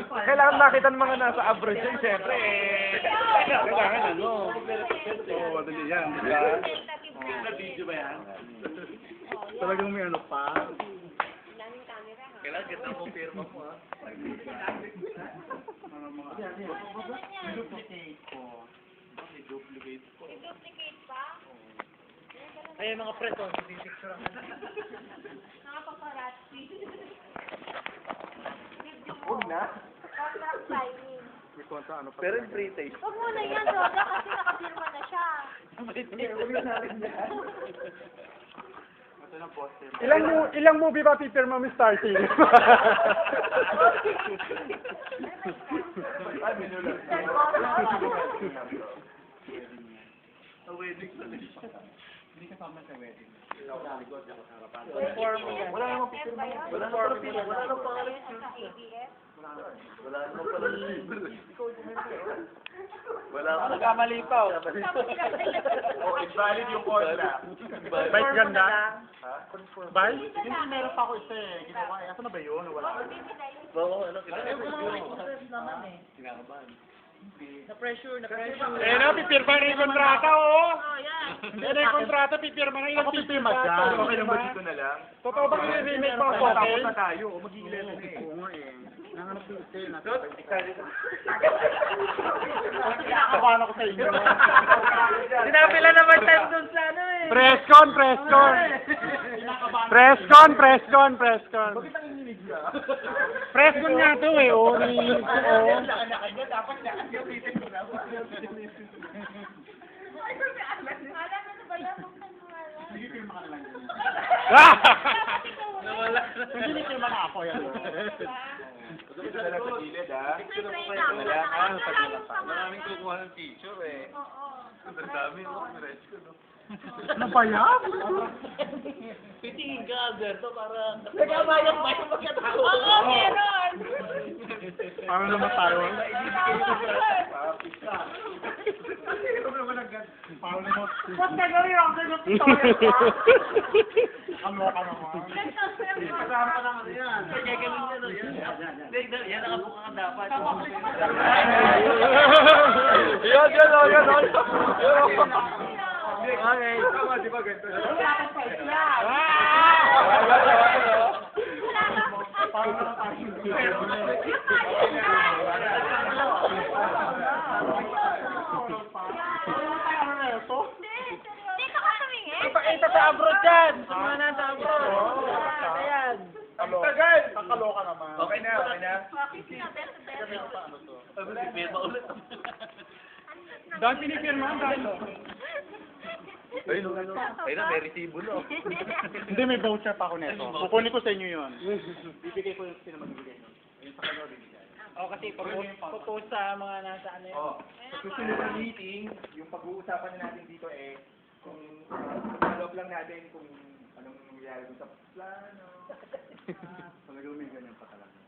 Kailangan makita ng mga nasa abroad yun, syempre. Kailangan ano? Oo, madali yan. Diba? Video ba yan? Talagang may ano pa. Kailangan kita mo firma mo ha. Duplicate ko. Duplicate ko. I-duplicate pa? Ay, mga preto, picture ako. Mga paparazzi. Video mo. Huwag na. Contract signing. May kontra ano pa. Pero yung free taste. Huwag mo na yan, Roda, kasi nakapirma na siya. Ilang movie ba pipirma mo starting? Ay, minulang. Sa wedding sa hindi kasama sa wedding. Wala namang picture mo. Wala namang picture. Wala namang pangalan. Sa ABS. Wala namang pangalan. Wala Ano kamali pa? Oh, invalid yung contract. Bike ganda? Ha? Bike? Hindi, meron pa ako isa eh. Ginawa. Asa na ba yun? Wala. Oo, ano Kinakabahan. Na-pressure. Eh na, pipirma na yung kontrata, oo. Hindi na yung kontrata, pipirma na yung Ako pipirma dyan. Okay lang ba dito na lang? Totoo ba yung remake pa ako? Tapos na tayo. Magigilin na eh. Oo nga eh. Nanganap yung isa yun. Nakabahan ako sa inyo. Sinapila naman tayo dun sa ano eh. Presscon. Presscon. Bakit ang inilig niya? Presscon nga to eh, oo. Nililig ko, oo. Dapat nakakasitin mo na. Alam mo na ba yan? Buksan mo nga lang. Sige, firma ka na lang. Nawala. Hindi firma na ako yan. Gusto na lang sa gilid ha. Maraming kukuha ng picture eh. Oo. Ang dami mo. Rescue no. Ano ba yan? Titingin ka, Alberto, para... Oo, meron! Paano naman tayo? Paano naman? Ba't nagawin ang ganyan picture? Ano ka naman? Kasama ka naman yan. Kaya ganun yan. Yan nakabuka ka dapat. Yun. Okay. Tama, di ba ganito? Dito ka tumingin. Ipakita sa abroad yan. Sa mga nasa abroad. Ayan. Tagal! Kakaloka naman. Okay na. Bakit na, beso. Dahil pinipirma, dahil. Ayun na, may resibo no. Hindi, may voucher pa ako neto. Kukunin ko sa inyo yun. Bibigay ko yung sino magbibigay nun. Yung sa kanya bibigay. Oo, kasi pag-post sa mga nasa ano yun. Oh, sa susunod na meeting, yung pag-uusapan na natin dito kung follow-up lang natin kung anong nangyayari sa plano. Talagang may ganyan pa talaga.